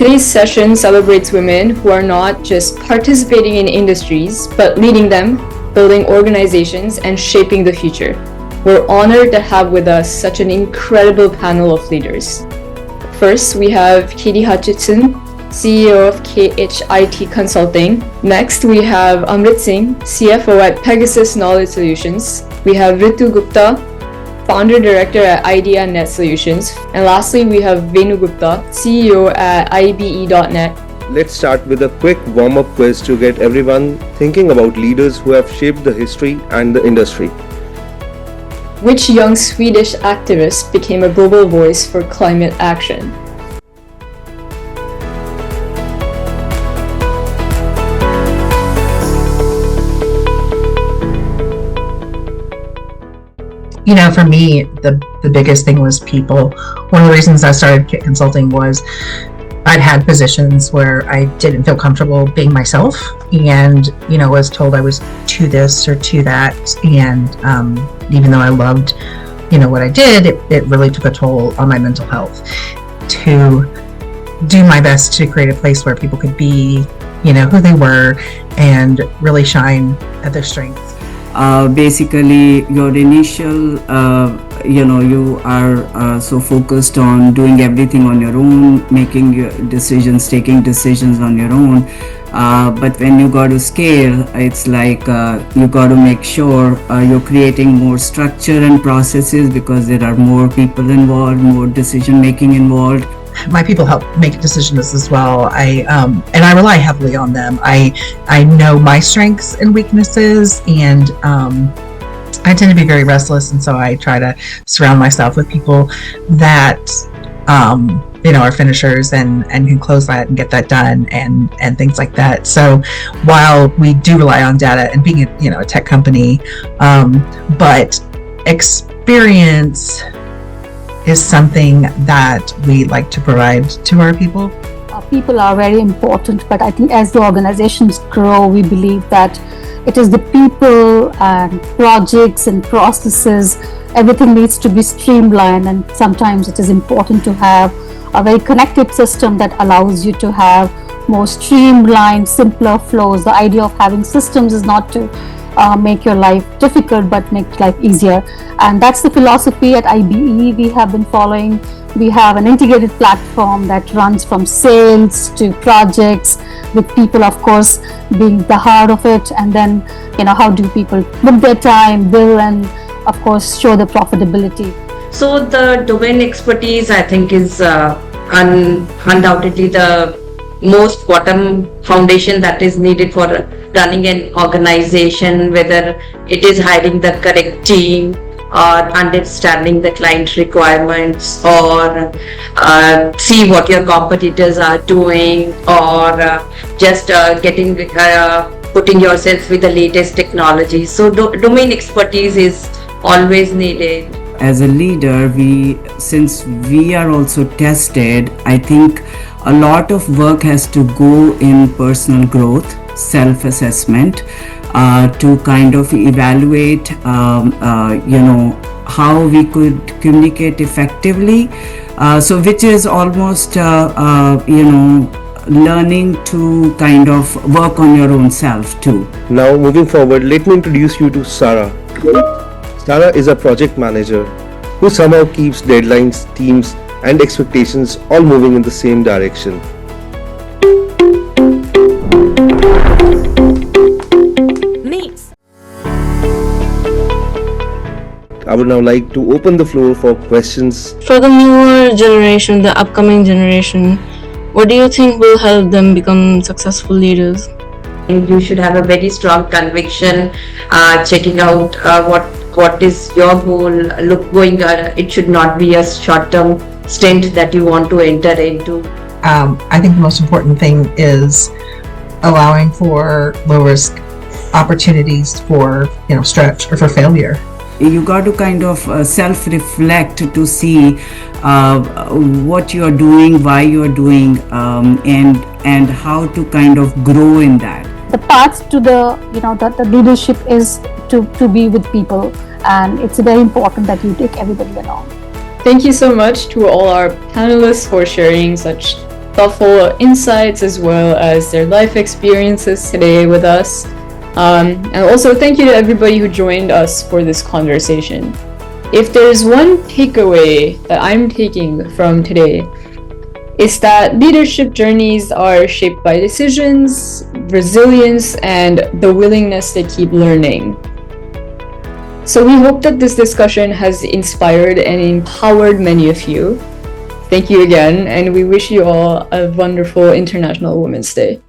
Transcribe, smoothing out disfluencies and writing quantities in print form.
Today's session celebrates women who are not just participating in industries, but leading them, building organizations, and shaping the future. We're honored to have with us such an incredible panel of leaders. First, we have Katie Hutchinson, CEO of KHIT Consulting. Next, we have Amrit Singh, CFO at Pegasus Knowledge Solutions. We have Ritu Gupta, Founder Director at Idea Net Solutions. And lastly, we have Venu Gupta, CEO at iBeyond.net. Let's start with a quick warm-up quiz to get everyone thinking about leaders who have shaped the history and the industry. Which young Swedish activist became a global voice for climate action? For me, the biggest thing was people. One of the reasons I started KIT Consulting was I'd had positions where I didn't feel comfortable being myself and, was told I was to this or to that. And even though I loved, what I did, it really took a toll on my mental health to do my best to create a place where people could be, who they were and really shine at their strengths. Basically, your initial, you are so focused on doing everything on your own, making your decisions, taking decisions on your own. But when you got to scale, it's like you got to make sure you're creating more structure and processes because there are more people involved, more decision making involved. My people help make decisions as well. And I rely heavily on them. I know my strengths and weaknesses, and I tend to be very restless, and so I try to surround myself with people that are finishers and can close that and get that done and things like that. So while we do rely on data and being a tech company, but experience is something that we like to provide to our people. People are very important, but I think as the organizations grow, we believe that it is the people and projects and processes, everything needs to be streamlined, and sometimes it is important to have a very connected system that allows you to have more streamlined, simpler flows. The idea of having systems is not to make your life difficult, but make life easier. And that's the philosophy at IBE we have been following. We have an integrated platform that runs from sales to projects, with people, of course, being the heart of it. And then, how do people book their time, bill, and of course, show the profitability. So the domain expertise, I think, is undoubtedly the most bottom foundation that is needed for running an organization, whether it is hiring the correct team or understanding the client requirements, or see what your competitors are doing, or just putting yourself with the latest technology. So domain expertise is always needed. As a leader, since we are also tested, I think a lot of work has to go in personal growth, self-assessment, to kind of evaluate, how we could communicate effectively. So which is almost, learning to kind of work on your own self too. Now, moving forward, let me introduce you to Sarah. Sarah is a project manager who somehow keeps deadlines, teams, and expectations all moving in the same direction. I would now like to open the floor for questions. For the newer generation, the upcoming generation, what do you think will help them become successful leaders? You should have a very strong conviction, checking out what is your goal. It should not be a short-term stint that you want to enter into. I think the most important thing is allowing for low-risk opportunities for stretch or for failure. You got to kind of self-reflect to see what you are doing, why you are doing, and how to kind of grow in that. The path to the leadership is to be with people, and it's very important that you take everybody along. Thank you so much to all our panelists for sharing such thoughtful insights as well as their life experiences today with us. And also thank you to everybody who joined us for this conversation. If there's one takeaway that I'm taking from today, it's that leadership journeys are shaped by decisions, resilience, and the willingness to keep learning. So we hope that this discussion has inspired and empowered many of you. Thank you again, and we wish you all a wonderful International Women's Day.